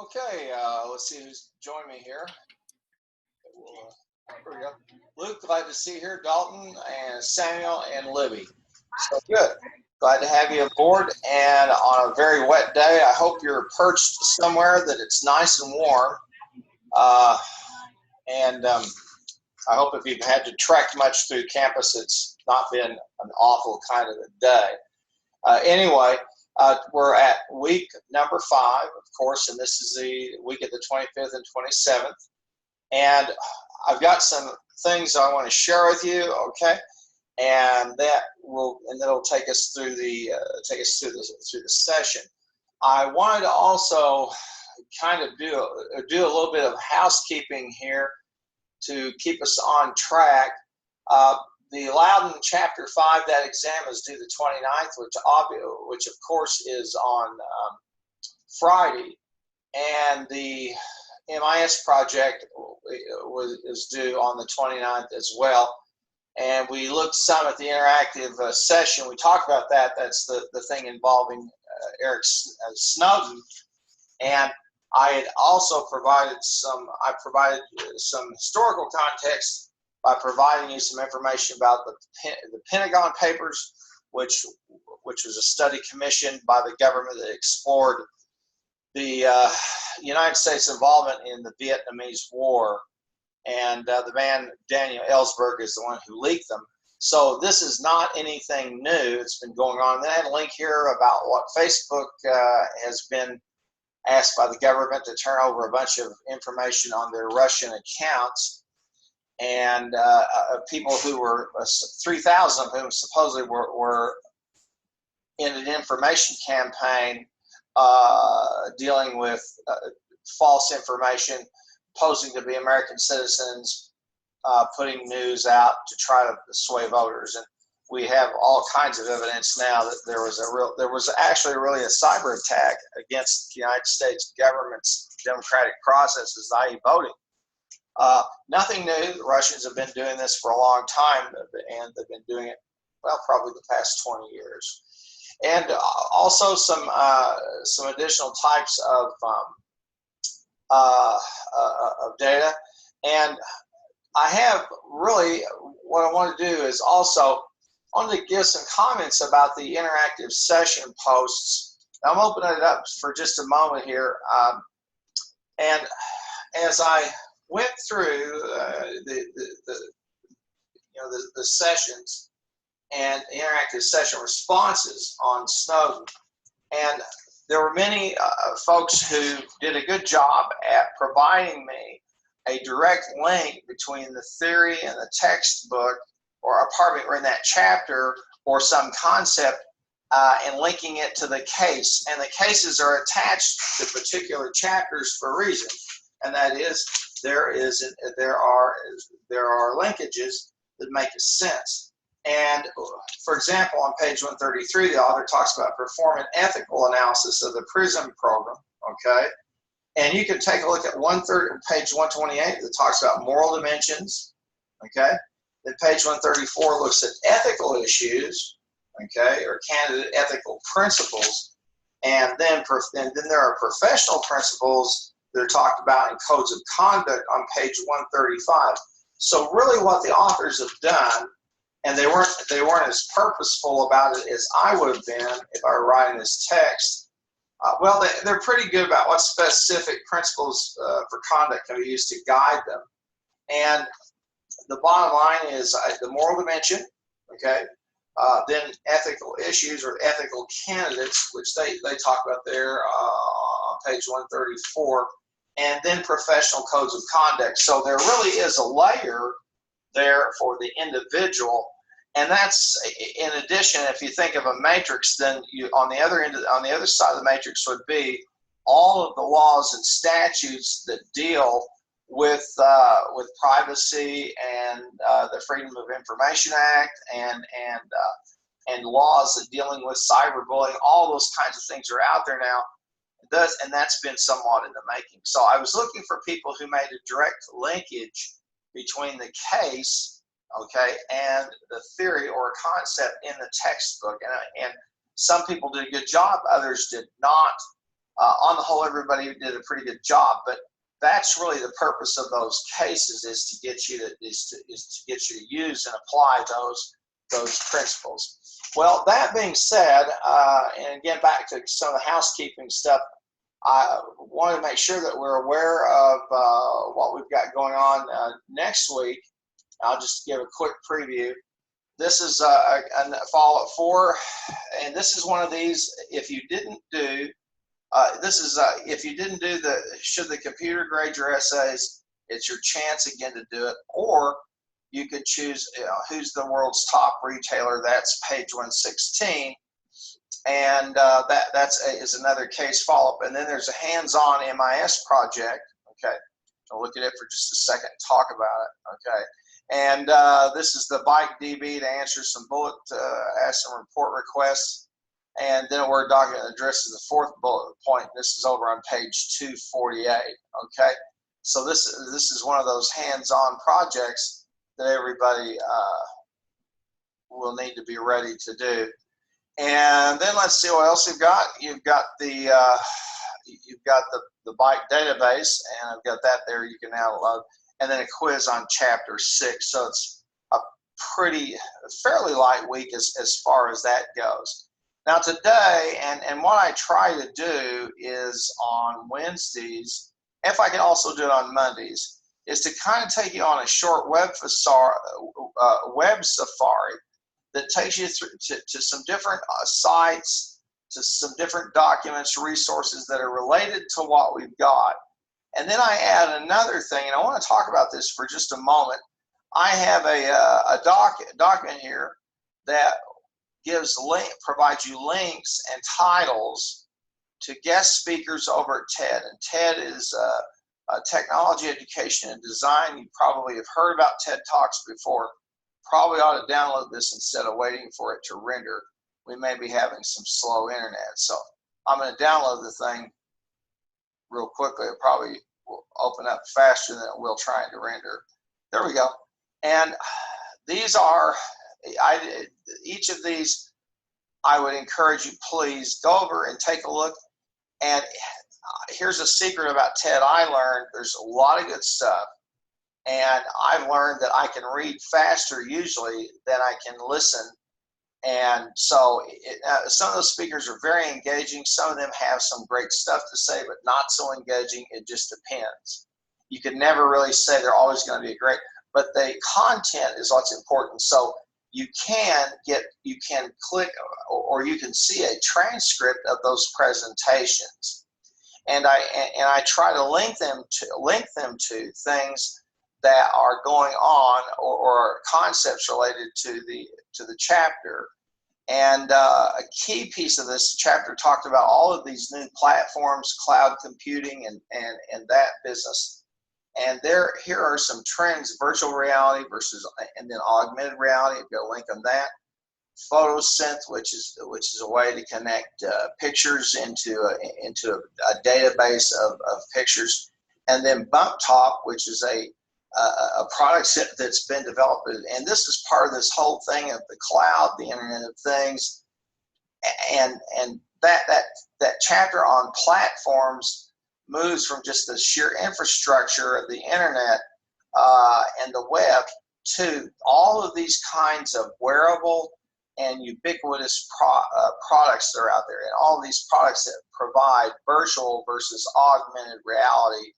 Okay, let's see who's joined me here. Here we go. Luke, glad to see you here. Dalton and Samuel and Libby. So good. Glad to have you aboard. And on a very wet day, I hope you're perched somewhere that it's nice and warm. I hope if you've had to trek much through campus, it's not been an awful kind of a day. Anyway, we're at week number 5, of course, and this is the week of the 25th and 27th. And I've got some things I want to share with you, okay? And that'll take us through the session. I wanted to also kind of do a little bit of housekeeping here to keep us on track. The Loudon Chapter 5, that exam is due the 29th, which of course is on Friday, and the MIS project is due on the 29th as well. And we looked some at the interactive session. We talked about that. That's the thing involving Eric Snowden. And I had also provided some historical context by providing you some information about the Pentagon Papers, which was a study commissioned by the government that explored the United States involvement in the Vietnamese War. And the man Daniel Ellsberg is the one who leaked them. So this is not anything new. It's been going on. Then I had a link here about what Facebook has been asked by the government to turn over a bunch of information on their Russian accounts. And people who were 3,000 of whom supposedly were in an information campaign dealing with false information, posing to be American citizens, putting news out to try to sway voters. And we have all kinds of evidence now that there was actually really a cyber attack against the United States government's democratic processes, i.e. voting. Nothing new. The Russians have been doing this for a long time, and they've been doing it, well, probably the past 20 years. And also some additional types of data. And I have really, what I want to do is also, I want to give some comments about the interactive session posts. Now, I'm opening it up for just a moment here. And as I went through the sessions and the interactive session responses on Snowden, and there were many folks who did a good job at providing me a direct link between the theory and the textbook, or in that chapter, or some concept, and linking it to the case. And the cases are attached to particular chapters for a reason, and that is there are linkages that make sense. And for example, on page 133, the author talks about performing ethical analysis of the PRISM program. Okay, and you can take a look at page 128 that talks about moral dimensions. Okay, then page 134 looks at ethical issues. Okay, or candidate ethical principles, and then there are professional principles that are talked about in codes of conduct on page 135. So really what the authors have done, and they weren't as purposeful about it as I would have been if I were writing this text. Well, they're pretty good about what specific principles for conduct can be used to guide them. And the bottom line is the moral dimension, okay, then ethical issues or ethical candidates, which they talk about there on page 134, and then professional codes of conduct. So there really is a layer there for the individual, and that's in addition. If you think of a matrix, then on the other side of the matrix would be all of the laws and statutes that deal with privacy and the Freedom of Information Act and laws that dealing with cyberbullying. All those kinds of things are out there now. And that's been somewhat in the making. So I was looking for people who made a direct linkage between the case, okay, and the theory or concept in the textbook. And some people did a good job, others did not. On the whole, everybody did a pretty good job, but that's really the purpose of those cases, is to get you to use and apply those principles. Well, that being said, and again back to some of the housekeeping stuff, I want to make sure that we're aware of what we've got going on next week. I'll just give a quick preview. This is a follow-up 4, and this is one of these. If you didn't do if you didn't do should the computer grade your essays, it's your chance again to do it. Or you could choose who's the world's top retailer. That's page 116, and is another case follow-up. And then there's a hands-on MIS project. Okay, I'll look at it for just a second and talk about it. Okay, and this is the Bike DB to answer some ask some report requests. And then a Word document addresses the 4th bullet point. This is over on page 248. Okay, so this is one of those hands-on projects that everybody will need to be ready to do. And then let's see what else you've got. You've got the bike database, and I've got that there. You can now load, and then a quiz on chapter 6. So it's a fairly light week as far as that goes. Now today, and what I try to do is on Wednesdays, if I can also do it on Mondays, is to kind of take you on a short web safari that takes you through to some different sites, to some different documents, resources that are related to what we've got. And then I add another thing, and I want to talk about this for just a moment. I have a document here that provides you links and titles to guest speakers over at TED. And TED is technology, education, and design. You probably have heard about TED Talks before. Probably ought to download this instead of waiting for it to render. We may be having some slow internet. So I'm going to download the thing real quickly. It probably will open up faster than it will trying to render. There we go. And these are, each of these, I would encourage you, please go over and take a look. And here's a secret about TED I learned. There's a lot of good stuff. And I've learned that I can read faster usually than I can listen. And so some of those speakers are very engaging. Some of them have some great stuff to say, but not so engaging. It just depends. You can never really say they're always going to be great, but the content is what's important. So you can click or you can see a transcript of those presentations, and I try to link them to things that are going on or concepts related to the chapter. And a key piece of this chapter talked about all of these new platforms, cloud computing, and that business. And here are some trends: virtual reality versus, and then augmented reality. I've got a link on that. PhotoSynth, which is a way to connect pictures into a database of pictures, and then BumpTop, which is a product that's been developed. And this is part of this whole thing of the cloud, the Internet of Things, and that chapter on platforms moves from just the sheer infrastructure of the internet and the web to all of these kinds of wearable and ubiquitous products that are out there, and all of these products that provide virtual versus augmented reality.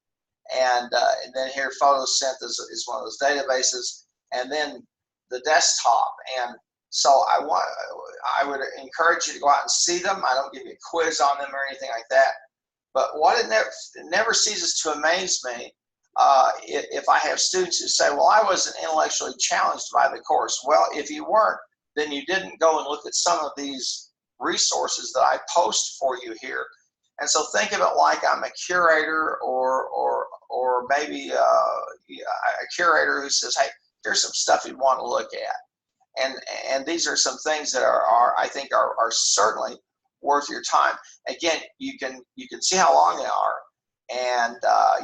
And then here, PhotoSynth is one of those databases, and then the desktop. And so I would encourage you to go out and see them. I don't give you a quiz on them or anything like that. But what it never ceases to amaze me if I have students who say, well, I wasn't intellectually challenged by the course. Well, if you weren't, then you didn't go and look at some of these resources that I post for you here. And so think of it like I'm a curator or maybe a curator who says, hey, here's some stuff you'd want to look at. And these are some things that I think are certainly worth your time. Again, you can see how long they are, and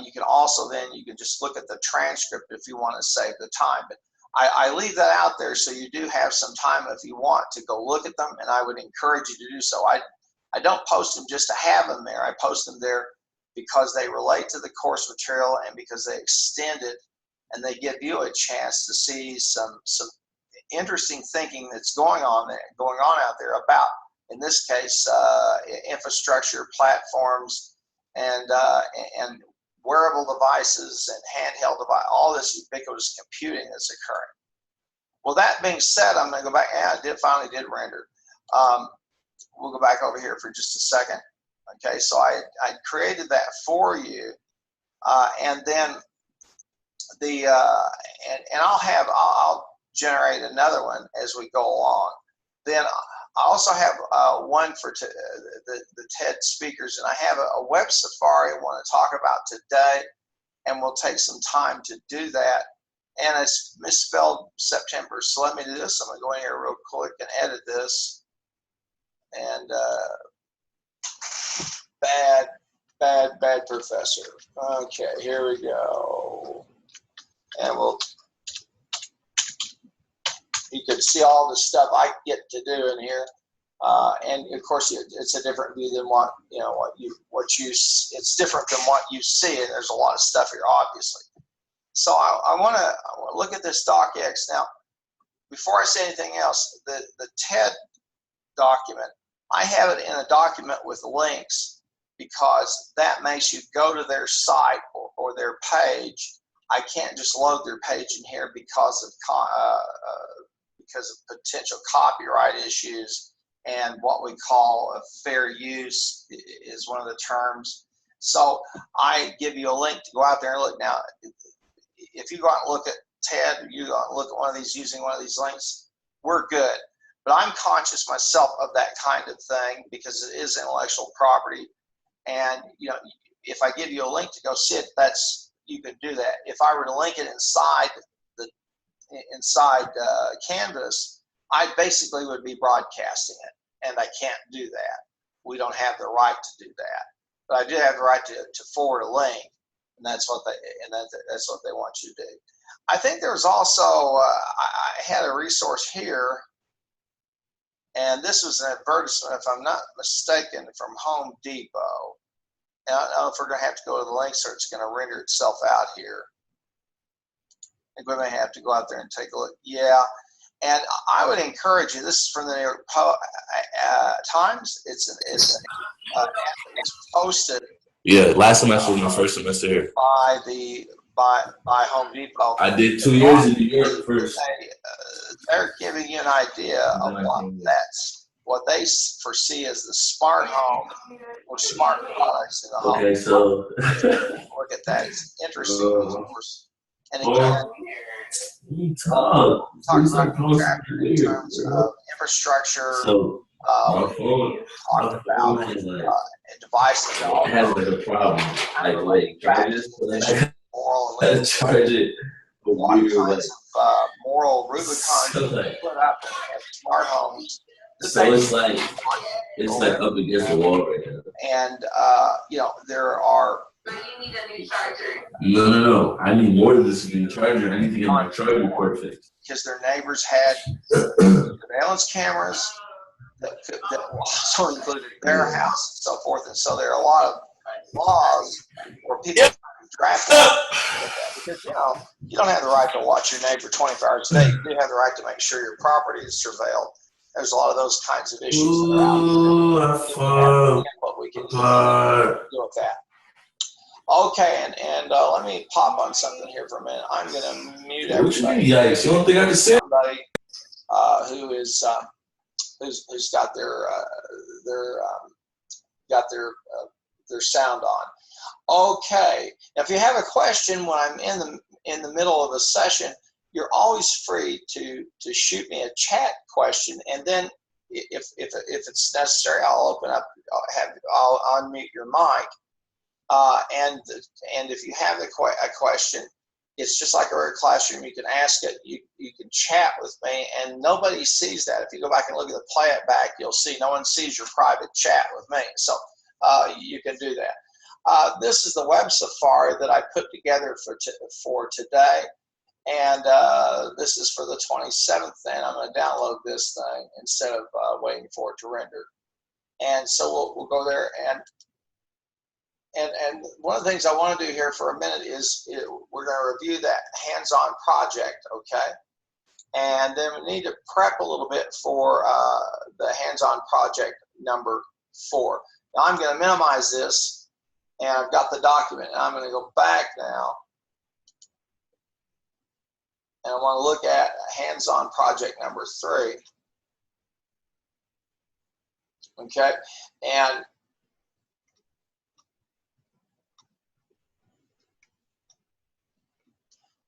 you can also you can just look at the transcript if you want to save the time. But I leave that out there so you do have some time if you want to go look at them, and I would encourage you to do so. I don't post them just to have them there. I post them there because they relate to the course material and because they extend it and they give you a chance to see some interesting thinking that's going on out there about, in this case, infrastructure, platforms, and wearable devices and handheld device, all this ubiquitous computing that's occurring. Well, that being said, I'm going to go back. Yeah, I finally did render. We'll go back over here for just a second. Okay, so I created that for you, and then I'll generate another one as we go along. Then I also have one for the TED speakers, and I have a web safari I want to talk about today, and we'll take some time to do that. And it's misspelled September, so let me do this. I'm going to go in here real quick and edit this. And bad professor. Okay, here we go. And you can see all the stuff I get to do in here. And of course, it's a different view than it's different than what you see. And there's a lot of stuff here, obviously. So I want to look at this docx. Now, before I say anything else, the TED document, I have it in a document with links because that makes you go to their site or their page. I can't just load their page in here because of potential copyright issues, and what we call a fair use is one of the terms. So I give you a link to go out there and look. Now, if you go out and look at TED, you go out and look at one of these using one of these links, we're good. But I'm conscious myself of that kind of thing because it is intellectual property. And if I give you a link to go see it, you can do that. If I were to link it inside Canvas, I basically would be broadcasting it, and I can't do that. We don't have the right to do that. But I do have the right to forward a link, and that's what they want you to do. I think there's also I had a resource here, and this was an advertisement, if I'm not mistaken, from Home Depot. And I don't know if we're going to have to go to the link, so it's going to render itself out here. I think we may have to go out there and take a look. Yeah, and I would encourage you. This is from the New York Times. It's posted. Yeah, last semester was my first semester here. By Home Depot. I did 2 years in New York first. They're giving you an idea of what they foresee as the smart home or smart products in the home. Okay, so look at that. It's interesting, of course. And again, talk about in terms of infrastructure. So my phone has devices. It has like a problem. Like charges. Moral and charge it. What kinds of moral Rubicon put up in smart homes. So it's like up against the wall right now. And there are. But you need a new charger. No. I need more than this new charger. I need to get my charger port fixed. Because their neighbors had surveillance cameras that also included their house and so forth. And so there are a lot of laws where people draft because you don't have the right to watch your neighbor 24 hours a day. You do have the right to make sure your property is surveilled. There's a lot of those kinds of issues around what we can do with that. Okay, and let me pop on something here for a minute. I'm going to mute everybody. Yikes! You don't think I can see somebody who's got their sound on. Okay. Now, if you have a question when I'm in the middle of a session, you're always free to shoot me a chat question, and then if it's necessary, I'll open up. I'll unmute your mic. And if you have a question, it's just like a regular classroom. You can ask it. You can chat with me, and nobody sees that. If you go back and look at the playback, you'll see no one sees your private chat with me. So you can do that. This is the web safari that I put together for today, and this is for the 27th. And I'm going to download this thing instead of waiting for it to render. And so we'll go there, and one of the things I want to do here for a minute is we're going to review that hands-on project, okay? And then we need to prep a little bit for the hands-on project number 4. Now I'm going to minimize this, and I've got the document, and I'm going to go back now, and I want to look at hands-on project number 3. Okay, and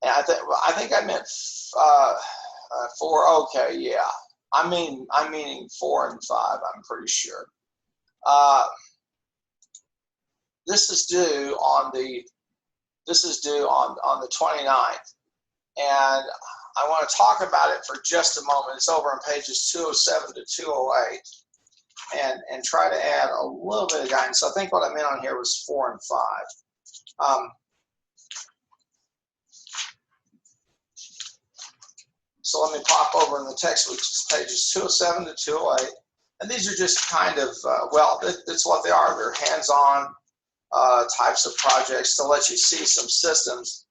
I think I meant 4. Okay, yeah. I'm meaning 4 and 5. I'm pretty sure. This is due on the 29th, and I want to talk about it for just a moment. It's over on pages 207 to 208, and try to add a little bit of guidance. So I think what I meant on here was 4 and 5. So let me pop over in the text, which is pages 207 to 208. And these are just kind of, well, that's what they are. They're hands-on types of projects to let you see some systems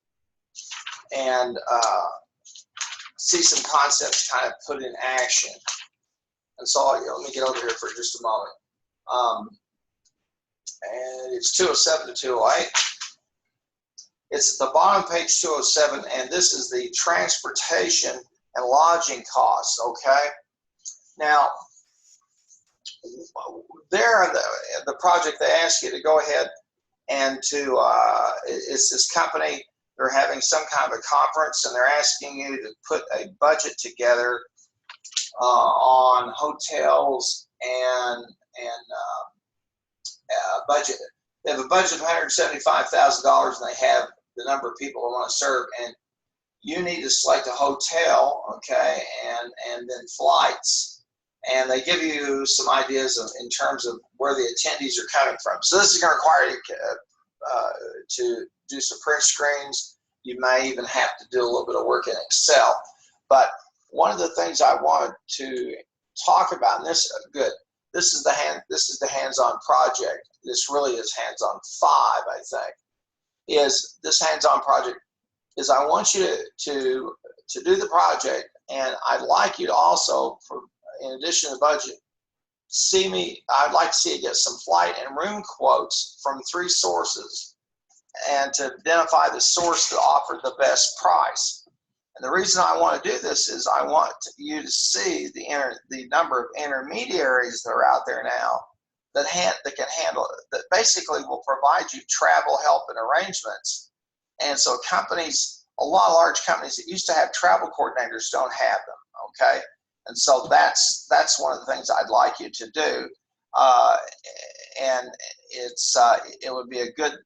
and see some concepts kind of put in action. And so let me get over here for just a moment. And it's 207 to 208. It's at the bottom of page 207, and this is the transportation and lodging costs, okay? Now, there in the project, they ask you to go ahead and to, it's this company, they're having some kind of a conference, and they're asking you to put a budget together on hotels and budget. They have a budget of $175,000, and they have the number of people they want to serve, and you need to select a hotel, okay, and then flights, and they give you some ideas in terms of where the attendees are coming from. So this is going to require you to do some print screens. You may even have to do a little bit of work in Excel. But one of the things I wanted to talk about, and this is the hands-on project. This really is hands-on 5, I think. Is this hands-on project? Is I want you to do the project, and I'd like you to also, in addition to the budget, I'd like to see you get some flight and room quotes from 3 sources, and to identify the source that offered the best price. And the reason I want to do this is I want you to see the number of intermediaries that are out there now that can handle it, that basically will provide you travel help and arrangements. And so companies, a lot of large companies that used to have travel coordinators don't have them, okay? And so that's one of the things I'd like you to do. And it would be a good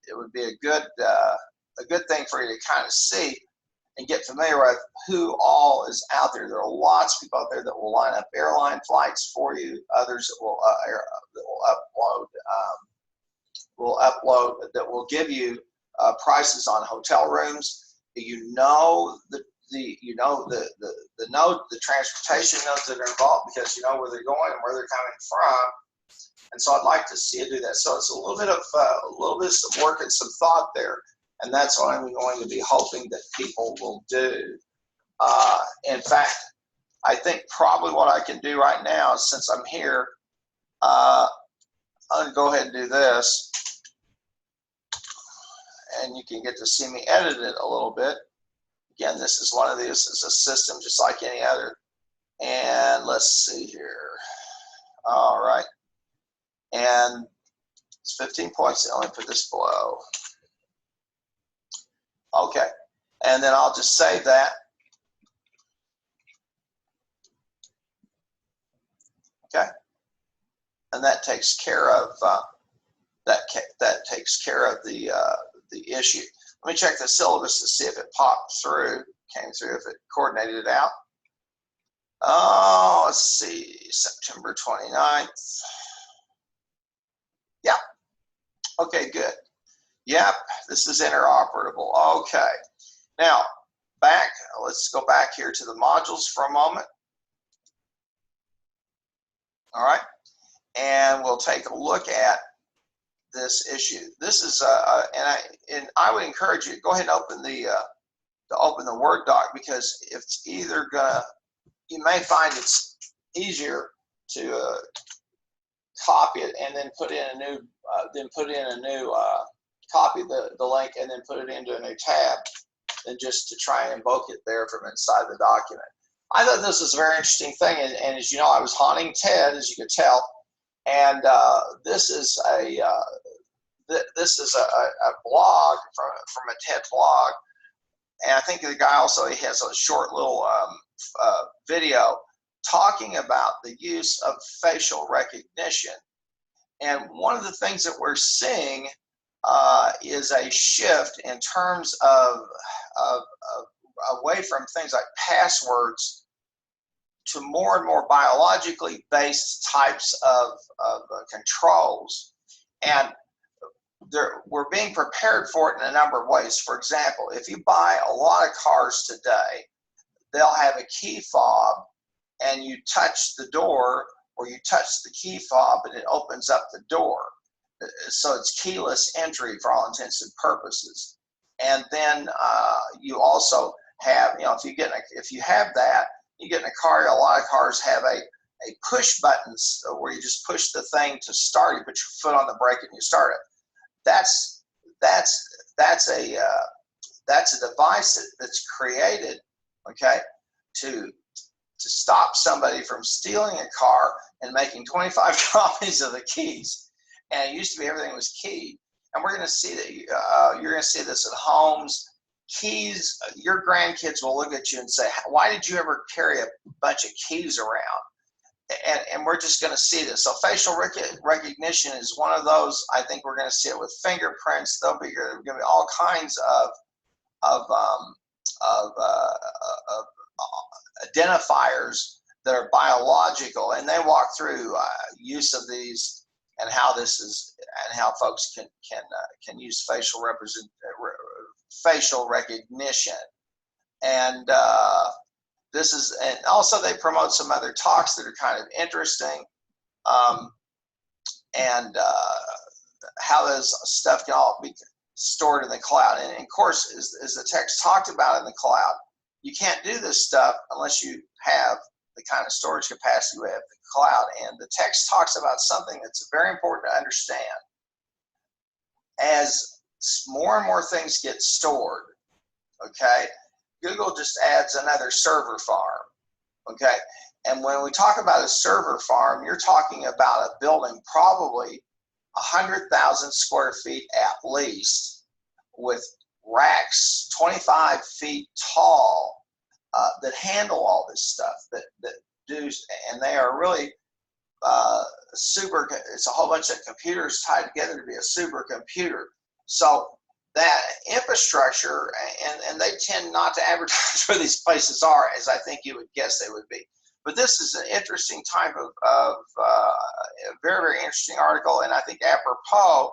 thing for you to kind of see and get familiar with who all is out there. There are lots of people out there that will line up airline flights for you. Others that will upload that will give you prices on hotel rooms. You know the transportation nodes that are involved, because you know where they're going and where they're coming from. And so I'd like to see you do that. So it's a little bit of some work and some thought there, and that's what I'm going to be hoping that people will do. In fact, I think probably what I can do right now, since I'm here, I'm going to go ahead and do this, and you can get to see me edit it a little bit. Again, this is one of these. It's a system just like any other. And let's see here. All right. And it's 15 points. Let me put this below. Okay. And then I'll just save that. Okay. And that takes care of that takes care of the issue. Let me check the syllabus to see if it popped through, came through, if it coordinated it out. Oh, let's see, September 29th. Yep. Okay, good. Yep, this is interoperable. Okay. Now, let's go back here to the modules for a moment. All right. and we'll take a look at this issue. This is and I would encourage you to go ahead and open the Word doc, because it's either gonna, you may find it's easier to copy it and then put in a new copy the link and then put it into a new tab than just to try and invoke it there from inside the document. I thought this was a very interesting thing, and as you know, I was haunting Ted, as you could tell, and this is a blog from a TED blog, and I think the guy also, he has a short little video talking about the use of facial recognition. And one of the things that we're seeing is a shift in terms of away from things like passwords to more and more biologically based types of controls. And we're being prepared for it in a number of ways. For example, if you buy a lot of cars today, they'll have a key fob, and you touch the door or you touch the key fob and it opens up the door. So it's keyless entry for all intents and purposes. And then you also have, if you have that, you get in a car, a lot of cars have a push button where you just push the thing to start. You put your foot on the brake and you start it. That's a device that's created, okay, to stop somebody from stealing a car and making 25 copies of the keys. And it used to be everything was keyed. And we're going to see that you're going to see this at homes. Keys, your grandkids will look at you and say, why did you ever carry a bunch of keys around? And we're just going to see this. So facial recognition is one of those. I think we're going to see it with fingerprints. There'll be going to be all kinds of identifiers that are biological, and they walk through use of these and how this is, and how folks can use facial recognition. And this is, and also they promote some other talks that are kind of interesting, and how this stuff can all be stored in the cloud. And of course, as the text talked about in the cloud, you can't do this stuff unless you have the kind of storage capacity we have in the cloud. And the text talks about something that's very important to understand. As more and more things get stored, okay, Google just adds another server farm, okay? And when we talk about a server farm, you're talking about a building probably 100,000 square feet at least, with racks 25 feet tall that handle all this stuff, that do, and they are really it's a whole bunch of computers tied together to be a supercomputer. So that infrastructure, and they tend not to advertise where these places are, as I think you would guess they would be. But this is an interesting type of a very, very interesting article, and I think apropos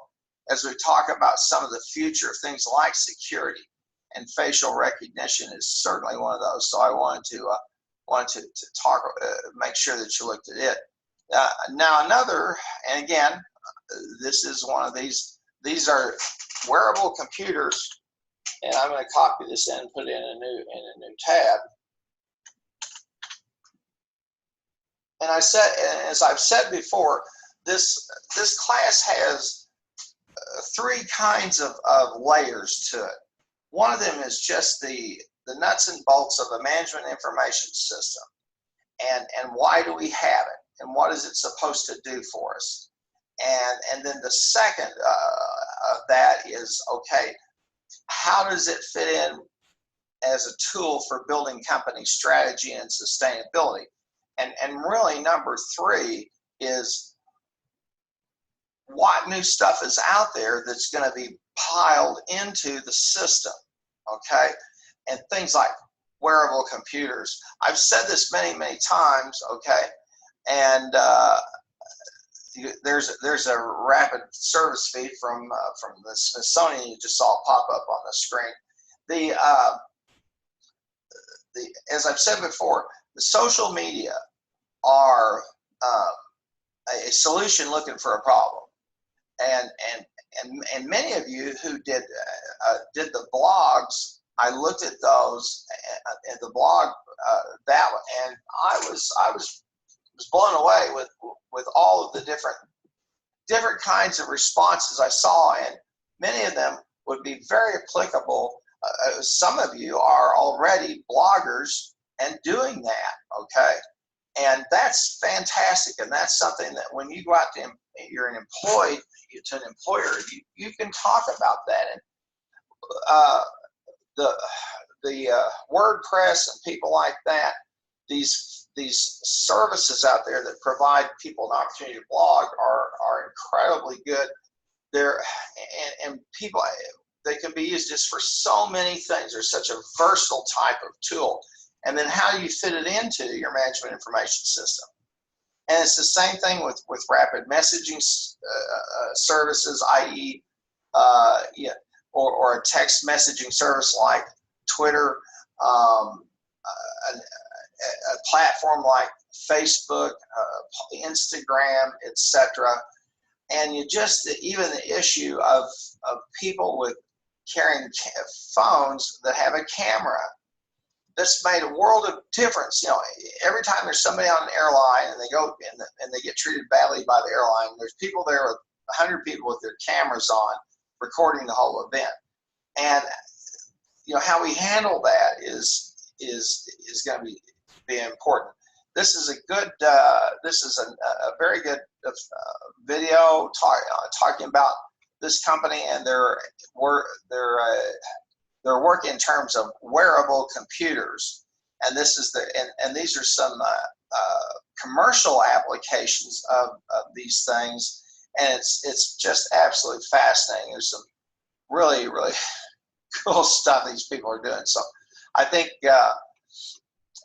as we talk about some of the future of things like security, and facial recognition is certainly one of those. So I wanted to talk, make sure that you looked at it. Now another, and again, this is one of these are wearable computers, and I'm going to copy this in and put it in a new tab. And as I've said before, this class has three kinds of layers to it. One of them is just the nuts and bolts of a management information system, and why do we have it, and what is it supposed to do for us, and then the second of that is, okay, how does it fit in as a tool for building company strategy and sustainability? And really, number three is what new stuff is out there that's going to be piled into the system, okay? And things like wearable computers. I've said this many, many times, okay? And there's a rapid service feed from the Smithsonian you just saw pop up on the screen. As I've said before, the social media are a solution looking for a problem. And many of you who did the blogs, I looked at those and the blog that one, and I was blown away with all of the different kinds of responses I saw, and many of them would be very applicable. Some of you are already bloggers and doing that, okay? And that's fantastic, and that's something that when you go out to, you're an employee to an employer, you can talk about that. And the WordPress and people like that, these services out there that provide people an opportunity to blog are incredibly good. They're and people, they can be used just for so many things. They're such a versatile type of tool. And then how do you fit it into your management information system? And it's the same thing with rapid messaging services, i.e., or a text messaging service like Twitter, a platform like Facebook, Instagram, etc. And you just, even the issue of people with carrying phones that have a camera, that's made a world of difference. You know, every time there's somebody on an airline and they go and they get treated badly by the airline, there's people there with 100 people with their cameras on recording the whole event. And you know, how we handle that is going to be important. This is a good this is a very good video talking about this company and their work in terms of wearable computers. And this is and these are some commercial applications of these things, and it's just absolutely fascinating. There's some really cool stuff these people are doing. So I think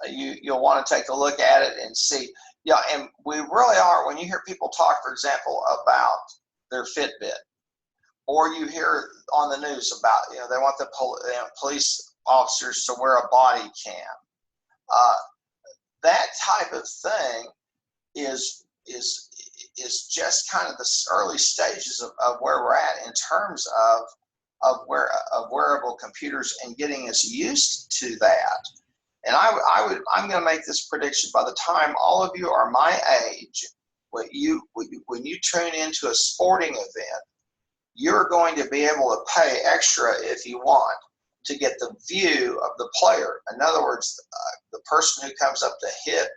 you'll want to take a look at it and see. Yeah, and we really are, when you hear people talk, for example, about their Fitbit, or you hear on the news about, you know, they want the police officers to wear a body cam. That type of thing is just kind of the early stages of where we're at in terms of wearable computers and getting us used to that. And I'm going to make this prediction: by the time all of you are my age, when you tune into a sporting event, you're going to be able to pay extra if you want to get the view of the player. In other words, the person who comes up to hit,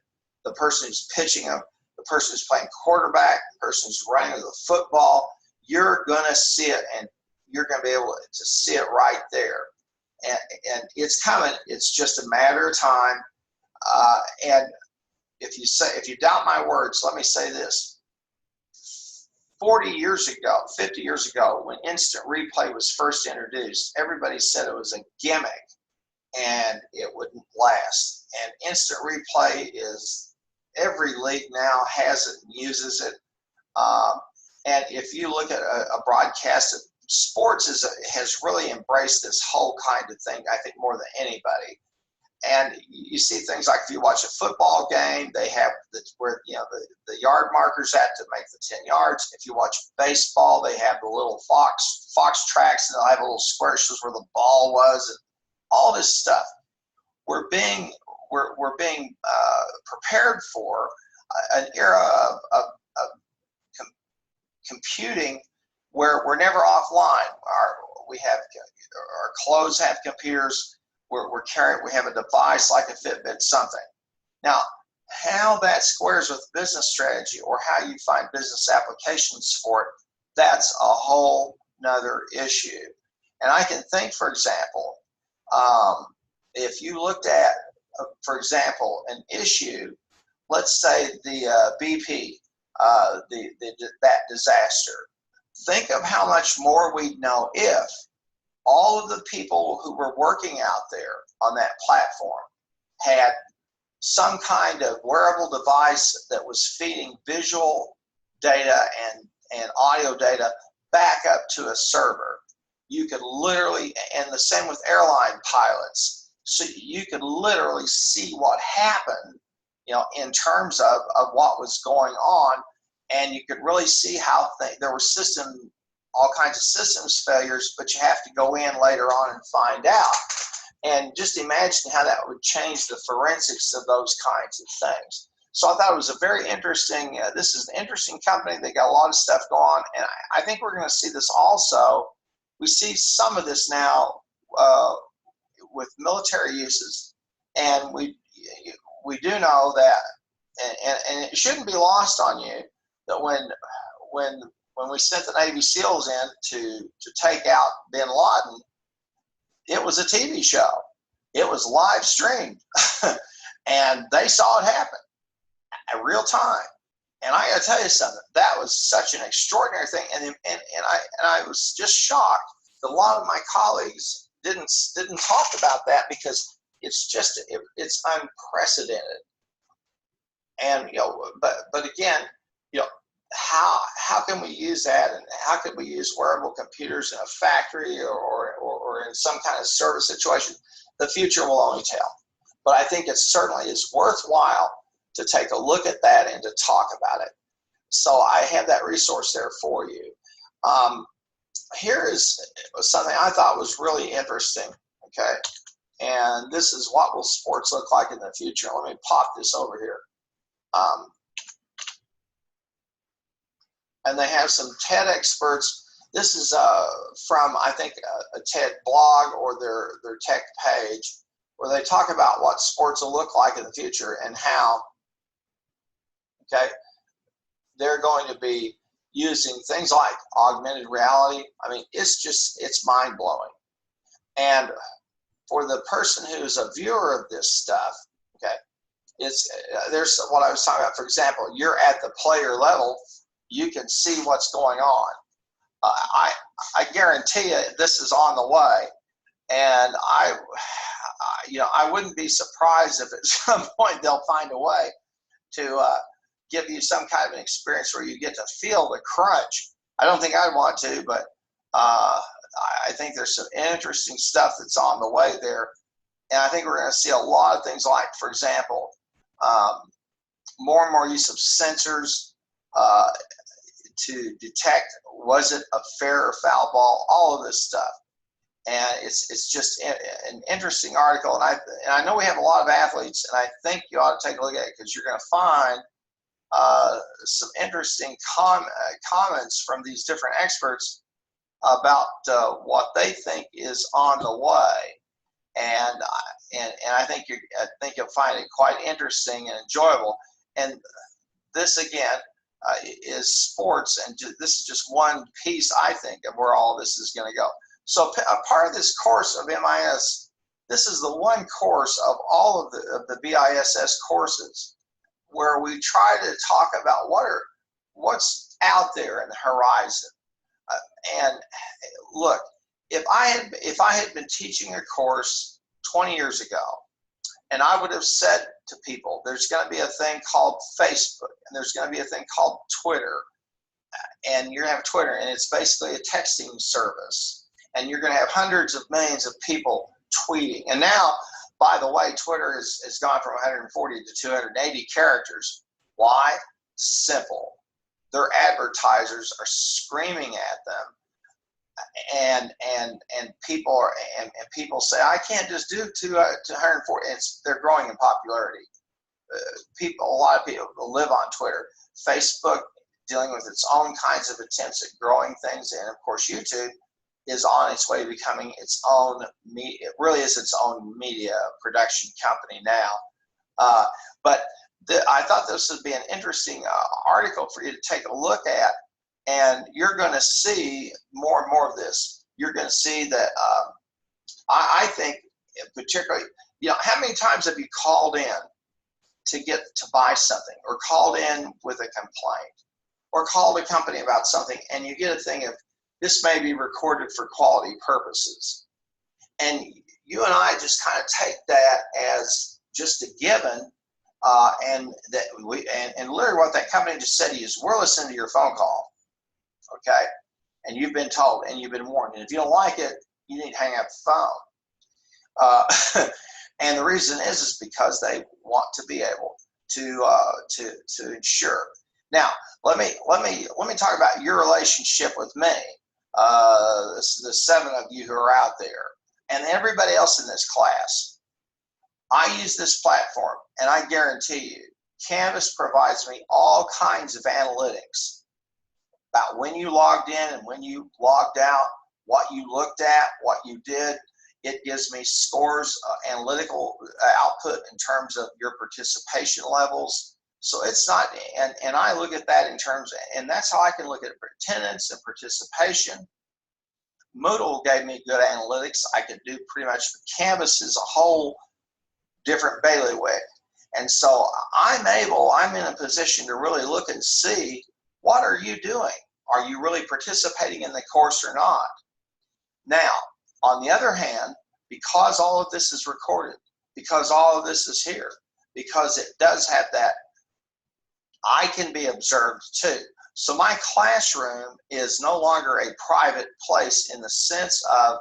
the person who's pitching them, the person who's playing quarterback, the person who's running the football. You're going to see it, and you're going to be able to see it right there. And it's coming. It's just a matter of time. And if you doubt my words, let me say this: 40 years ago, 50 years ago, when instant replay was first introduced, everybody said it was a gimmick and it wouldn't last. And instant replay is, every league now has it and uses it. And if you look at a broadcast, sports has really embraced this whole kind of thing, I think, more than anybody. And you see things like, if you watch a football game, they have where, you know, the yard markers at to make the 10 yards. If you watch baseball, they have the little fox tracks, and they'll have little square shows where the ball was, and all this stuff. We're being prepared for an era of computing where we're never offline. Our clothes have computers. We have a device like a Fitbit, something. Now, how that squares with business strategy, or how you find business applications for it, that's a whole nother issue. And I can think, for example, if you looked at, for example, an issue, let's say the BP, that disaster. Think of how much more we'd know if all of the people who were working out there on that platform had some kind of wearable device that was feeding visual data and audio data back up to a server. You could literally, and the same with airline pilots, so you could literally see what happened, you know, in terms of what was going on. and you could really see how there were all kinds of systems failures, but you have to go in later on and find out. And just imagine how that would change the forensics of those kinds of things. So I thought it was a very interesting, this is an interesting company. They got a lot of stuff going on, and I think we're going to see this also. We see some of this now with military uses, and we do know that, and it shouldn't be lost on you that when we sent the Navy SEALs in to take out bin Laden, it was a TV show. It was live streamed, and they saw it happen at real time. And I got to tell you something. That was such an extraordinary thing, and I was just shocked that a lot of my colleagues didn't talk about that, because it's unprecedented. And but again, how can we use that, and how can we use wearable computers in a factory or in some kind of service situation? The future will only tell. But I think it certainly is worthwhile to take a look at that and to talk about it. So I have that resource there for you. Here is something I thought was really interesting, okay? And this is what will sports look like in the future. Let me pop this over here. And they have some TED experts. This is from, I think, a TED blog or their tech page, where they talk about what sports will look like in the future and how, okay, they're going to be using things like augmented reality. I mean, it's mind-blowing. And for the person who's a viewer of this stuff, okay, there's what I was talking about. For example, you're at the player level, you can see what's going on. I guarantee you this is on the way, and I wouldn't be surprised if at some point they'll find a way to give you some kind of an experience where you get to feel the crunch. I don't think I'd want to, but I think there's some interesting stuff that's on the way there, and I think we're going to see a lot of things like, for example, more and more use of sensors to detect, was it a fair or foul ball, all of this stuff. And it's just an interesting article. And I know we have a lot of athletes, and I think you ought to take a look at it, because you're going to find some interesting comments from these different experts about what they think is on the way. And I think you'll find it quite interesting and enjoyable. And this again is sports, and this is just one piece, I think, of where all this is going to go. So a part of this course of MIS, this is the one course of all of the BISS courses where we try to talk about what's out there in the horizon. And look, if I had been teaching a course 20 years ago, and I would have said to people, there's going to be a thing called Facebook, and there's going to be a thing called Twitter, and you're going to have Twitter, and it's basically a texting service, and you're going to have hundreds of millions of people tweeting. And now, by the way, Twitter has gone from 140 to 280 characters. Why? Simple. Their advertisers are screaming at them, and people say, I can't just do to 140. They're growing in popularity. A lot of people live on Twitter. Facebook, dealing with its own kinds of attempts at growing things, and of course YouTube is on its way to becoming its own media. It really is its own media production company now. But I thought this would be an interesting article for you to take a look at, and you're going to see more and more of this. You're going to see that I think particularly, how many times have you called in to buy something, or called in with a complaint, or called a company about something, and you get a thing of, this may be recorded for quality purposes. And you and I just kind of take that as just a given, and literally what that company just said to you is, we're listening to your phone call, okay? And you've been told, and you've been warned, and if you don't like it, you need to hang up the phone. And the reason is because they want to be able to ensure. Now, let me talk about your relationship with me. The 7 of you who are out there, and everybody else in this class. I use this platform, and I guarantee you, Canvas provides me all kinds of analytics about when you logged in and when you logged out, what you looked at, what you did. It gives me scores, analytical output in terms of your participation levels. So it's not, and I look at that in terms of, and that's how I can look at attendance and participation. Moodle gave me good analytics. I could do pretty much the Canvas is a whole different bailiwick. And so I'm in a position to really look and see, what are you doing? Are you really participating in the course or not? Now, on the other hand, because all of this is recorded, because all of this is here, because it does have that, I can be observed too. So my classroom is no longer a private place in the sense of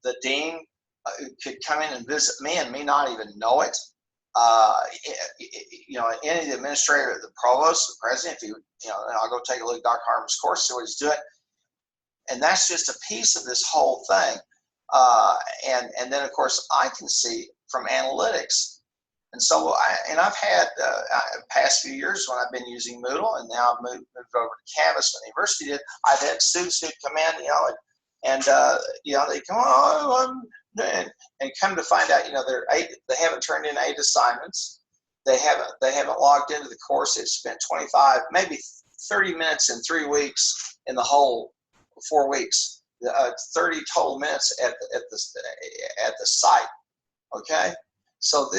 the dean could come in and visit me and me not even know it. You know, any of the administrator, the provost, the president, if you know, I'll go take a look at Dr. Harmon's course, see what he's doing. And that's just a piece of this whole thing. And then of course I can see from analytics. And so I've had past few years when I've been using Moodle, and now I've moved over to Canvas when the university did. I've had students who come in, you know, and you know, they come on and come to find out, you know, they haven't turned in 8 assignments. They haven't logged into the course. They've spent 25, maybe 30 minutes in 3 weeks in the whole 4 weeks. 30 total minutes at the site. Okay, so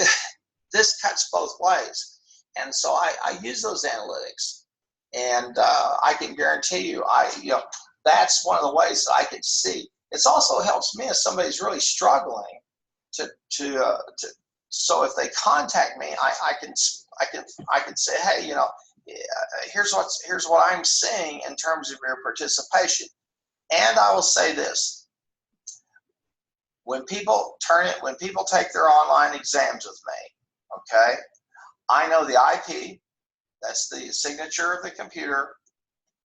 this cuts both ways, and so I use those analytics, and I can guarantee you, you know, that's one of the ways that I can see. It also helps me if somebody's really struggling to so if they contact me, I can say, hey, you know, here's what I'm seeing in terms of your participation. And I will say this: when people take their online exams with me, okay, I know the IP, that's the signature of the computer,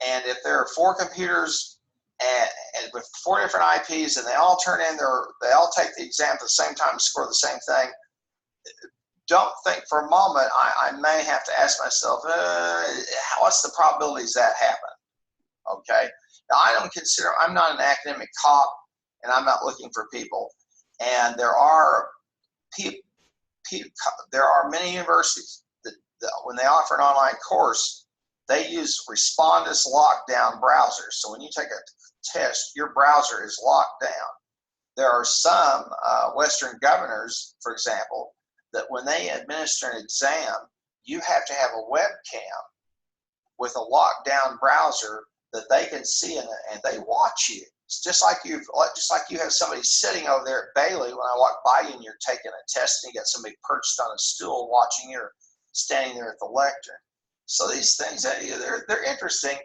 and if there are 4 computers and with 4 different IPs and they all they all take the exam at the same time and score the same thing, don't think for a moment I may have to ask myself, what's the probabilities that happen? Okay, now I'm not an academic cop, and I'm not looking for people. And there are many universities that when they offer an online course, they use Respondus lockdown browsers. So when you take a test, your browser is locked down. There are some Western governors, for example, that when they administer an exam, you have to have a webcam with a lockdown browser that they can see and they watch you. It's just like you have somebody sitting over there at Bailey when I walk by you and you're taking a test and you got somebody perched on a stool watching you or standing there at the lectern. So these things, they're interesting,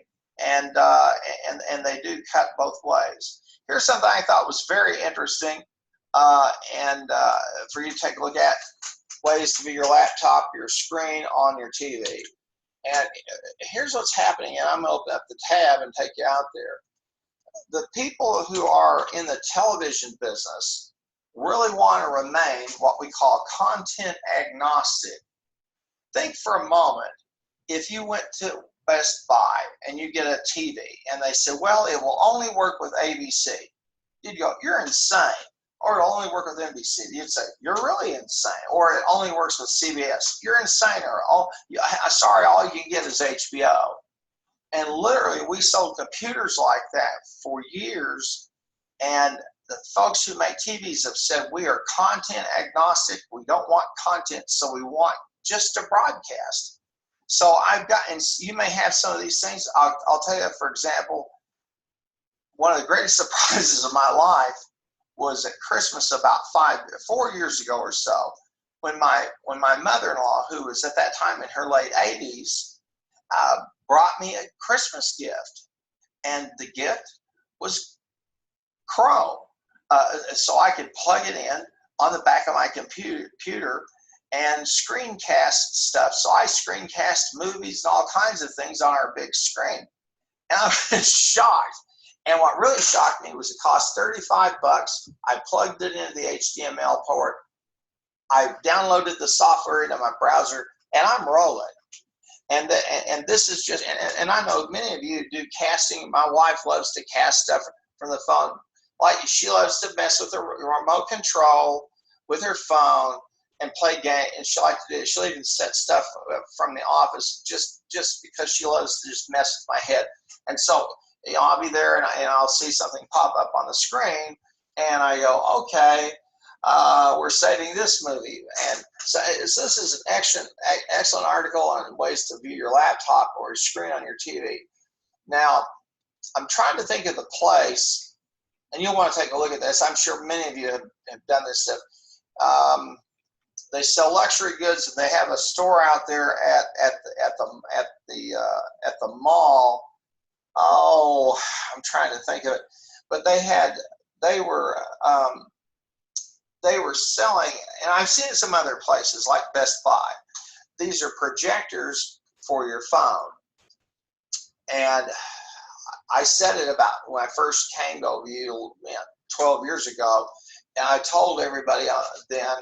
and they do cut both ways. Here's something I thought was very interesting, and for you to take a look at: ways to view your laptop, your screen on your TV. And here's what's happening, and I'm going to open up the tab and take you out there. The people who are in the television business really want to remain what we call content agnostic. Think for a moment, if you went to Best Buy and you get a TV and they said, well, it will only work with ABC. You'd go, you're insane. Or it'll only work with NBC. You'd say, you're really insane. Or it only works with CBS. You're insane. Or, sorry, all you can get is HBO. And literally, we sold computers like that for years. And the folks who make TVs have said, we are content agnostic. We don't want content, so we want just to broadcast. So and you may have some of these things. I'll tell you, for example, one of the greatest surprises of my life was at Christmas about 4 years ago or so, when my mother-in-law, who was at that time in her late 80s, brought me a Christmas gift, and the gift was Chrome, so I could plug it in on the back of my computer, and screencast stuff. So I screencast movies and all kinds of things on our big screen. And I was shocked. And what really shocked me was it cost 35 bucks. I plugged it into the HDMI port. I downloaded the software into my browser, and I'm rolling. And this is just, and I know many of you do casting. My wife loves to cast stuff from the phone. Like, she loves to mess with the remote control with her phone and play games. And she'll even set stuff from the office just because she loves to just mess with my head. And so, I'll be there and I'll see something pop up on the screen, and I go, okay, we're saving this movie. And so this is an excellent article on ways to view your laptop or your screen on your TV. Now, I'm trying to think of the place, and you'll want to take a look at this. I'm sure many of you have done this stuff. They sell luxury goods, and they have a store out there at the mall. Oh, I'm trying to think of it, but they were selling, and I've seen it some other places like Best Buy. These are projectors for your phone, and I said it about when I first came to OVU 12 years ago, and I told everybody then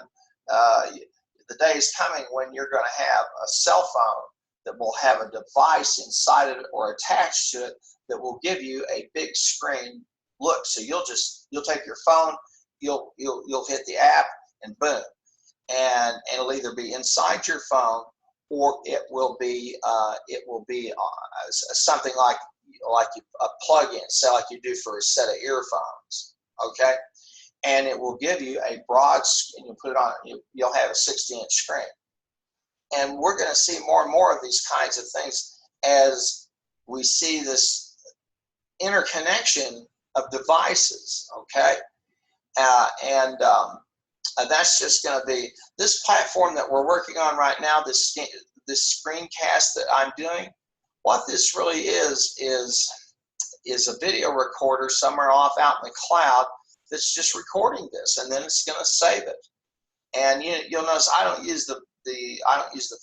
the day is coming when you're going to have a cell phone that will have a device inside of it or attached to it that will give you a big screen look. So you'll take your phone, you'll hit the app, and boom, and it'll either be inside your phone or it will be something like a plug-in, so like you do for a set of earphones, okay? And it will give you a broad, and you put it on, you'll have a 60-inch screen. And we're going to see more and more of these kinds of things as we see this interconnection of devices, okay? And that's just going to be this platform that we're working on right now, this screencast that I'm doing. What this really is a video recorder somewhere off out in the cloud that's just recording this, and then it's going to save it. And you'll notice I don't use the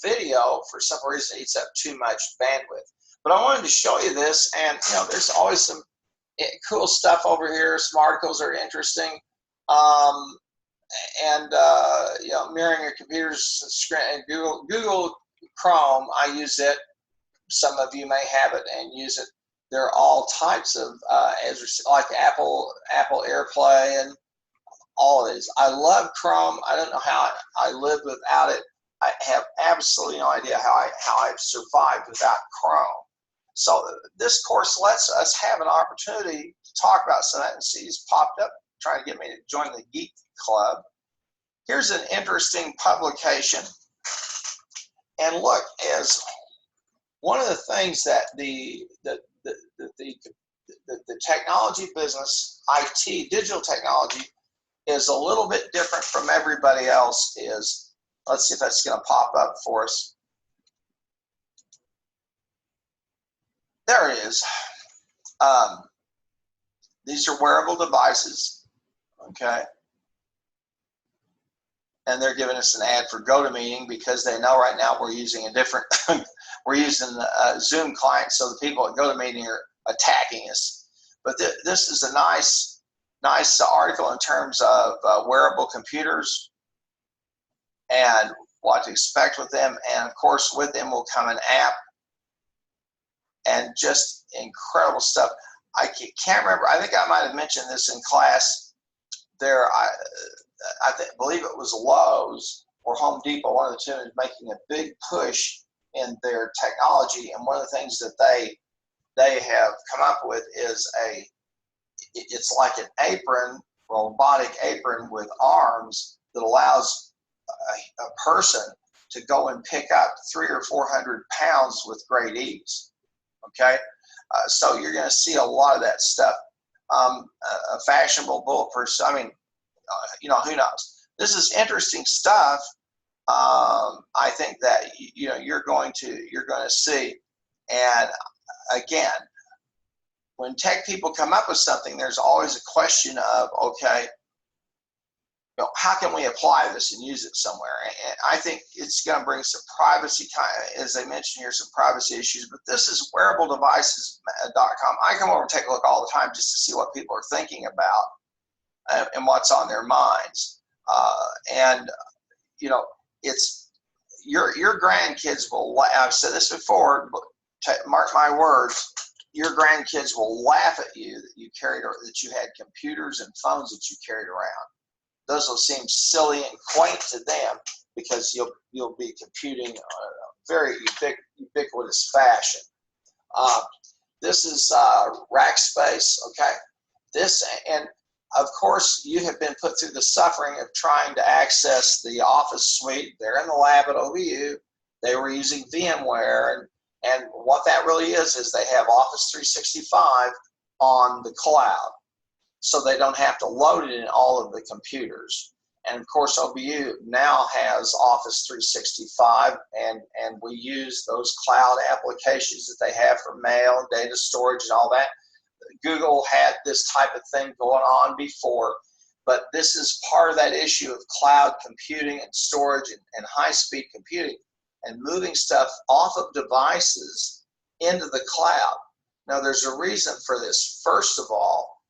video. For some reason it eats up too much bandwidth. But I wanted to show you this, and there's always some cool stuff over here. Some articles are interesting, mirroring your computer's screen. Google Chrome, I use it. Some of you may have it and use it. There are all types of like Apple AirPlay and all of these. I love Chrome. I don't know how I live without it. I have absolutely no idea how I've survived without Chrome. So this course lets us have an opportunity to talk about some of that, and see it's popped up trying to get me to join the Geek Club. Here's an interesting publication. And look, as one of the things that the technology business, IT, digital technology, is a little bit different from everybody else is, let's see if that's going to pop up for us. There it is. These are wearable devices, okay? And they're giving us an ad for GoToMeeting because they know right now we're using a different, we're using a Zoom client, so the people at GoToMeeting are attacking us. But this is a nice article in terms of wearable computers and what to expect with them. And of course, with them will come an app and just incredible stuff. I can't remember. I think I might have mentioned this in class. There, I believe it was Lowe's or Home Depot, one of the two, is making a big push in their technology. And one of the things that they have come up with is it's like an apron, a robotic apron with arms that allows a person to go and pick up 300 or 400 pounds with great ease. Okay, so you're going to see a lot of that stuff. A fashionable bulletproof. I mean, who knows? This is interesting stuff. I think that you're going to see. And again, when tech people come up with something, there's always a question of, okay, how can we apply this and use it somewhere? And I think it's going to bring some privacy, as I mentioned here, some privacy issues. But this is wearabledevices.com. I come over and take a look all the time just to see what people are thinking about and what's on their minds. And it's your grandkids will. I've said this before, but mark my words. Your grandkids will laugh at you that you had computers and phones that you carried around. Those will seem silly and quaint to them because you'll be computing on a very ubiquitous fashion. This is Rackspace, okay? And of course, you have been put through the suffering of trying to access the Office suite. They're in the lab at OBU. They were using VMware, and what that really is they have Office 365 on the cloud, so they don't have to load it in all of the computers. And of course, OBU now has Office 365, and we use those cloud applications that they have for mail, data storage, and all that. Google had this type of thing going on before, but this is part of that issue of cloud computing and storage and high-speed computing and moving stuff off of devices into the cloud. Now, there's a reason for this. First of all,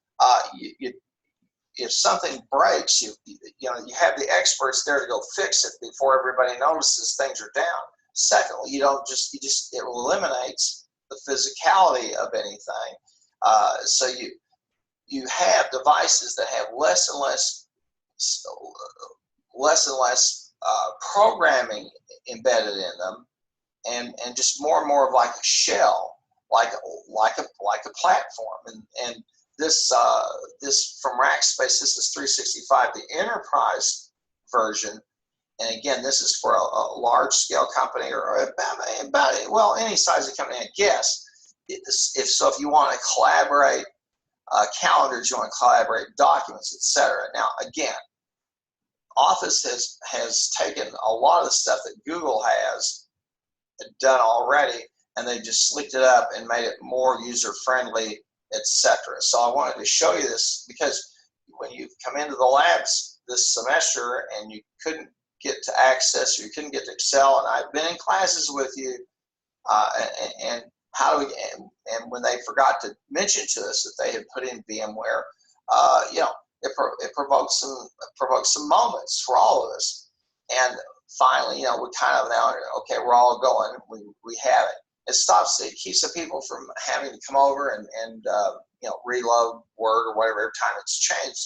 if something breaks, you have the experts there to go fix it before everybody notices things are down. Secondly, it eliminates the physicality of anything. So you have devices that have less and less programming embedded in them, and just more and more of like a shell, like a platform. And this from Rackspace, this is 365, the enterprise version. And again, this is for a large scale company or about any size of company, I guess. If you want to collaborate calendars, you want to collaborate documents, etc. Now, again, Office has taken a lot of the stuff that Google has done already, and they just slicked it up and made it more user friendly, etc. So I wanted to show you this because when you come into the labs this semester and you couldn't get to Access, or you couldn't get to Excel, and I've been in classes with you, and when they forgot to mention to us that they had put in VMware, it provoked some moments for all of us. And finally, we kind of now, okay, we're all going, we have it. It keeps the people from having to come over and reload Word or whatever every time it's changed.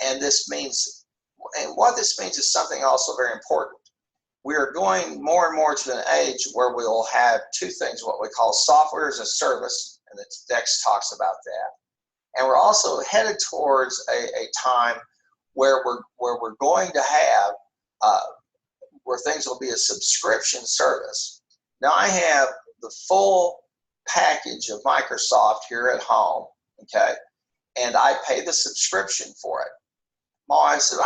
And what this means is something also very important. We are going more and more to an age where we will have two things, what we call software as a service, and the Dex talks about that. And we're also headed towards a time where we're going to have where things will be a subscription service. Now, I have the full package of Microsoft here at home, okay, and I pay the subscription for it. My wife said,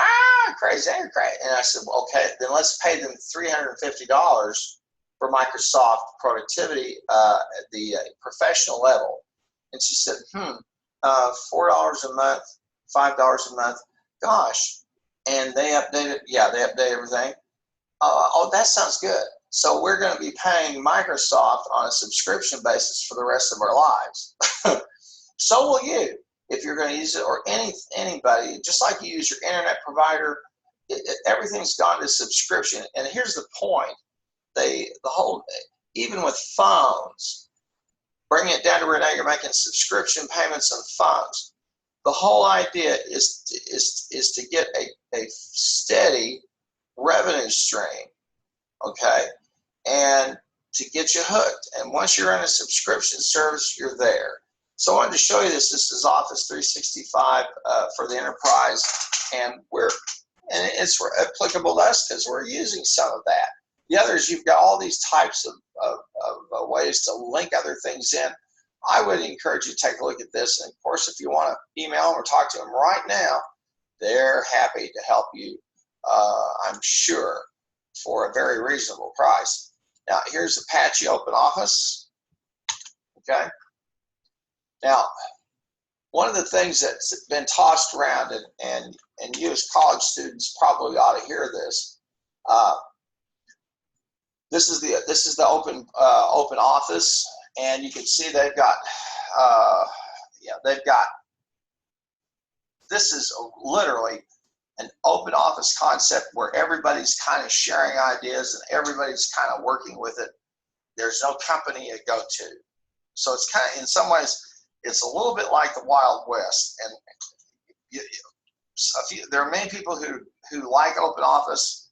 crazy, you're crazy. And I said, well, okay, then let's pay them $350 for Microsoft productivity at the professional level. And she said, $4 a month, $5 a month, gosh. And they update it, they update everything. That sounds good. So we're going to be paying Microsoft on a subscription basis for the rest of our lives. So will you, if you're going to use it, or anybody, just like you use your internet provider. Everything's gone to subscription. And here's the point: even with phones, bringing it down to where now you're making subscription payments on phones. The whole idea is to get a steady revenue stream, okay, and to get you hooked. And once you're in a subscription service, you're there. So I wanted to show you this. This is Office 365 for the enterprise, and it's applicable to us because we're using some of that. The others, you've got all these types of ways to link other things in. I would encourage you to take a look at this. And of course, if you want to email them or talk to them right now, they're happy to help you, I'm sure, for a very reasonable price. Now, here's Apache OpenOffice. Okay. Now, one of the things that's been tossed around, and you as college students probably ought to hear this. This is the open office, and you can see they've got this is literally an open office concept where everybody's kind of sharing ideas and everybody's kind of working with it. There's no company you go to, so it's kind of, in some ways, it's a little bit like the Wild West. And there are many people who like open office.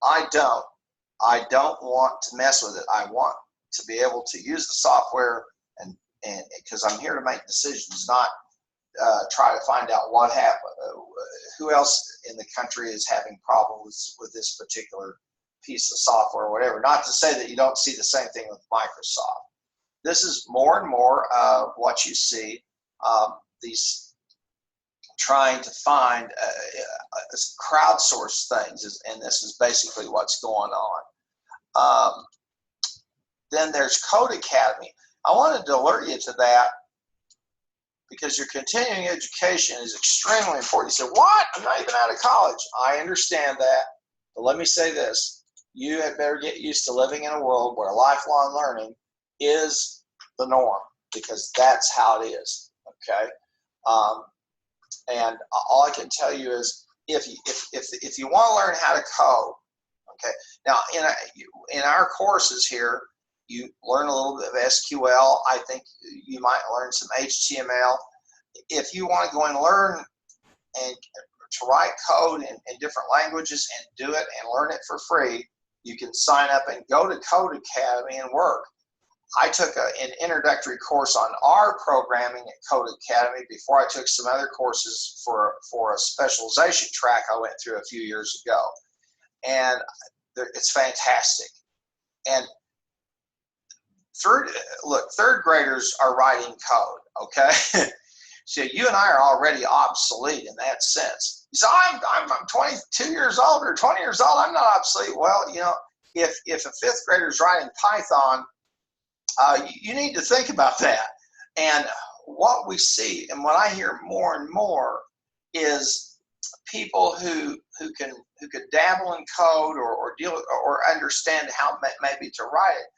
I don't want to mess with it. I want to be able to use the software, and because I'm here to make decisions, not try to find out what happened, who else in the country is having problems with this particular piece of software or whatever. Not to say that you don't see the same thing with Microsoft. This is more and more of what you see, these trying to find crowdsource things, and this is basically what's going on. Then there's Code Academy. I wanted to alert you to that because your continuing education is extremely important. You say, what? I'm not even out of college. I understand that, but let me say this. You had better get used to living in a world where lifelong learning is the norm, because that's how it is, okay? And all I can tell you is if you want to learn how to code, okay, now in our courses here, you learn a little bit of SQL. I think you might learn some HTML. If you want to go and learn and to write code in different languages and do it and learn it for free, you can sign up and go to Code Academy and work. I took an introductory course on R programming at Code Academy before I took some other courses for a specialization track I went through a few years ago. And it's fantastic. And third graders are writing code, okay? So you and I are already obsolete in that sense. You say, I'm 22 years old or 20 years old, I'm not obsolete. Well, you know, if a fifth grader is writing Python, you need to think about that. And what we see, and what I hear more and more, is people who could dabble in code or deal or understand how maybe to write it.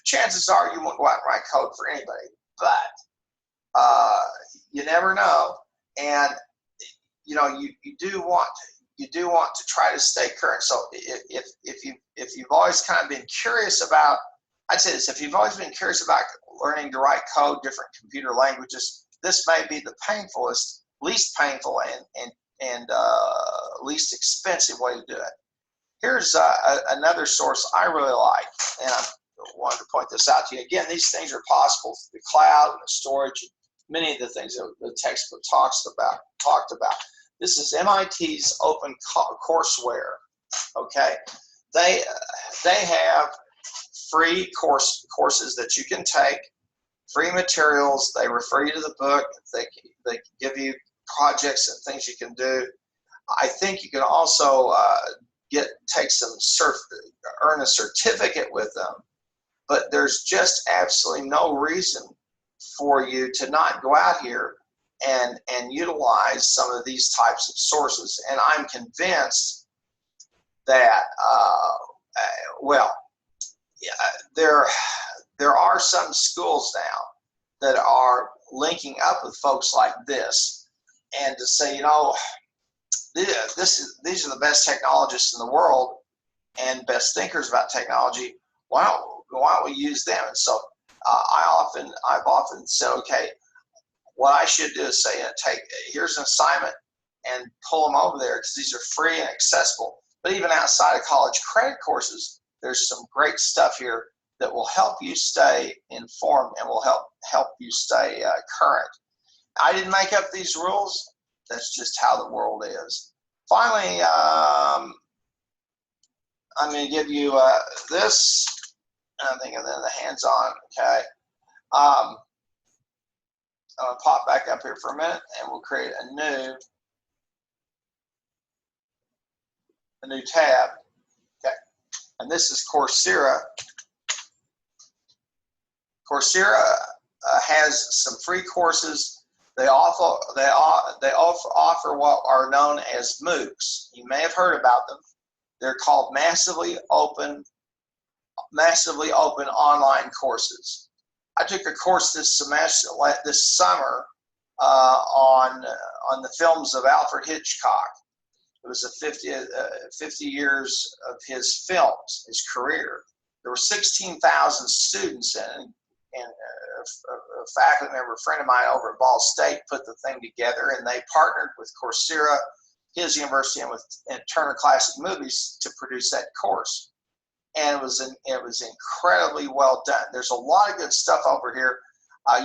Chances are you won't go out and write code for anybody, but you never know. And you know, you do want to try to stay current. So if you've always kind of been curious about, I'd say this, if you've always been curious about learning to write code, different computer languages, this may be the least painful and least expensive way to do it. Here's another source I really like, and I wanted to point this out to you. Again, these things are possible through the cloud and the storage, and many of the things that the textbook talked about. This is MIT's open courseware. Okay, they have free courses that you can take, free materials. They refer you to the book. They give you projects and things you can do. I think you can also earn a certificate with them. But there's just absolutely no reason for you to not go out here and utilize some of these types of sources. And I'm convinced that there are some schools now that are linking up with folks like this, and to say, you know, these are the best technologists in the world and best thinkers about technology. Why don't we use them? And so I've often said, okay, what I should do is say, here's an assignment and pull them over there, because these are free and accessible. But even outside of college credit courses, there's some great stuff here that will help you stay informed and will help you stay current. I didn't make up these rules. That's just how the world is. Finally, I'm going to give you this. I think, and then the hands-on. Okay. I'm going to pop back up here for a minute, and we'll create a new tab. Okay. And this is Coursera. Coursera has some free courses They offer what are known as MOOCs. You may have heard about them. They're called massively open online courses. I took a course this summer on the films of Alfred Hitchcock. It was 50 years of his films, his career. There were 16,000 students in it, and a faculty member, a friend of mine over at Ball State, put the thing together, and they partnered with Coursera, his university, and Turner Classic Movies to produce that course. And it was incredibly well done. There's a lot of good stuff over here.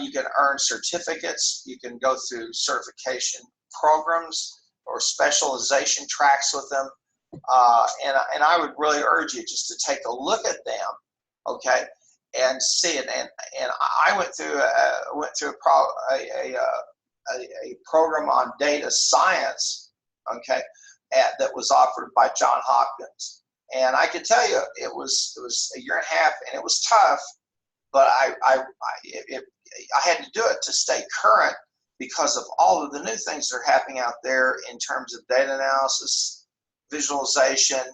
You can earn certificates. You can go through certification programs or specialization tracks with them. And I would really urge you just to take a look at them, okay, and see it. And I went through a program on data science, okay, that was offered by Johns Hopkins. And I can tell you, it was a year and a half, and it was tough, but I had to do it to stay current because of all of the new things that are happening out there in terms of data analysis, visualization,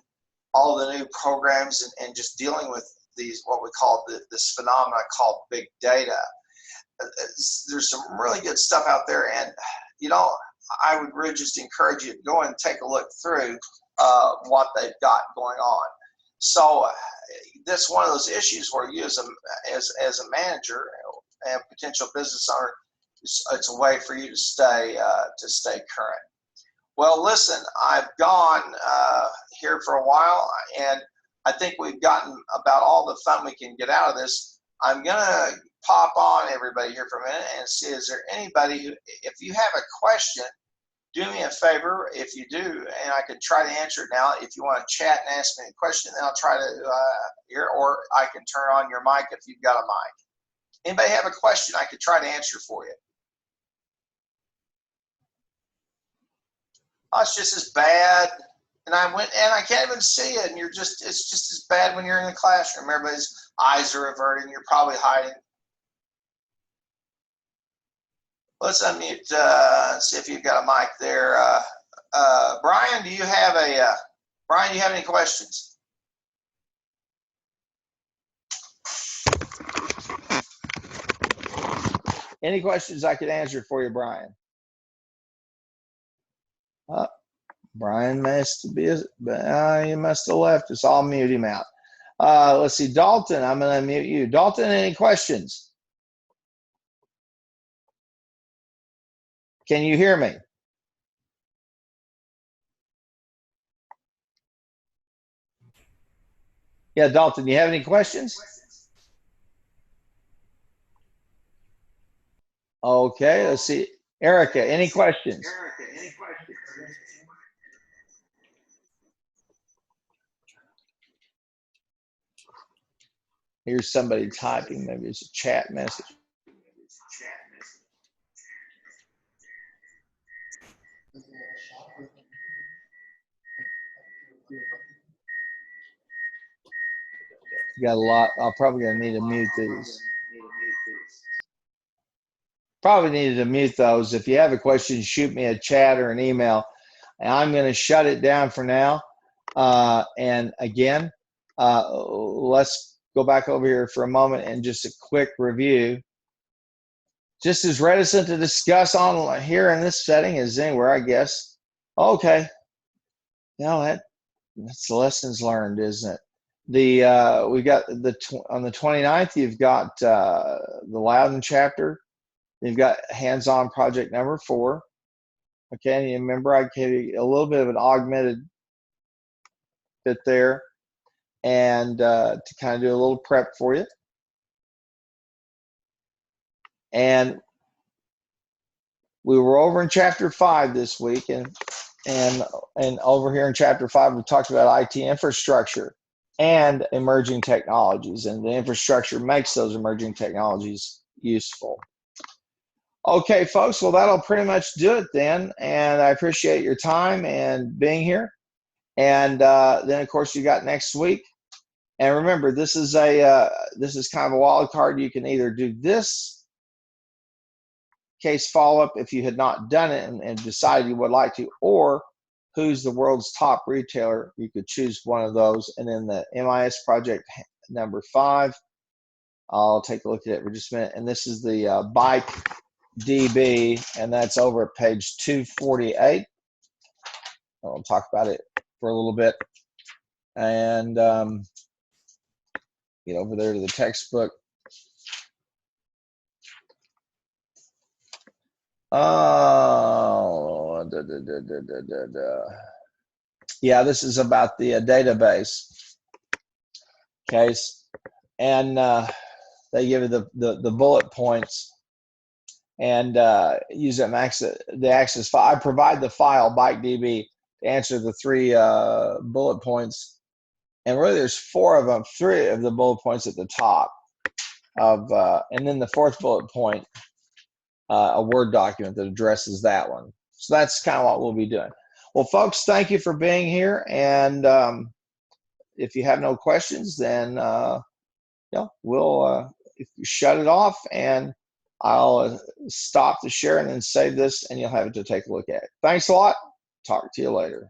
all of the new programs, and just dealing with these, what we call this phenomena called big data. There's some really good stuff out there, and I would really just encourage you to go and take a look through what they've got going on. So that's one of those issues where you as a manager and potential business owner, it's a way for you to stay current. Well, listen, I've gone here for a while, and I think we've gotten about all the fun we can get out of this. I'm gonna pop on everybody here for a minute and see, is there anybody who, if you have a question, do me a favor if you do, and I could try to answer it now. If you want to chat and ask me a question, then I'll try to hear, or I can turn on your mic if you've got a mic. Anybody have a question I could try to answer for you? Oh, it's just as bad. And I can't even see it, and it's just as bad when you're in the classroom. Everybody's eyes are averted, and you're probably hiding. Let's unmute, see if you've got a mic there. Brian, do you have any questions? Any questions I could answer for you, Brian? Brian must be, he must have left us. I'll mute him out. Let's see, Dalton, I'm going to unmute you. Dalton, any questions? Can you hear me? Yeah, Dalton, do you have any questions? Okay, let's see. Erica, any questions? Here's somebody typing. Maybe it's a chat message. You got a lot. I'm probably going to need to mute these. Probably needed to mute those. If you have a question, shoot me a chat or an email. And I'm going to shut it down for now. And again, let's go back over here for a moment and just a quick review. Just as reticent to discuss on here in this setting as anywhere, I guess. Okay. That's the lessons learned, isn't it? We got on the 29th, you've got the Loudon chapter. You've got hands-on project number 4. Okay, and you remember I gave you a little bit of an augmented bit there, and to kind of do a little prep for you. And we were over in chapter 5 this week, and over here in chapter 5, we talked about IT infrastructure and emerging technologies, and the infrastructure makes those emerging technologies useful. Okay, folks, well, that'll pretty much do it then, and I appreciate your time and being here. And then, of course, you got next week. And remember, this is kind of a wild card. You can either do this case follow-up if you had not done it and decided you would like to, or who's the world's top retailer. You could choose one of those. And then the MIS project number 5, I'll take a look at it for just a minute. And this is the bike DB, and that's over at page 248. I'll talk about it for a little bit. And get over there to the textbook. Oh, yeah, this is about the database case, and they give you the bullet points, and use them the access file. I provide the file BikeDB to answer the 3 bullet points, and really there's 4 of them, 3 of the bullet points at the top of, and then the 4th bullet point, a Word document that addresses that one. So that's kind of what we'll be doing. Well, folks, thank you for being here, and if you have no questions, then we'll shut it off, and I'll stop the share and then save this, and you'll have it to take a look at. Thanks a lot. Talk to you later.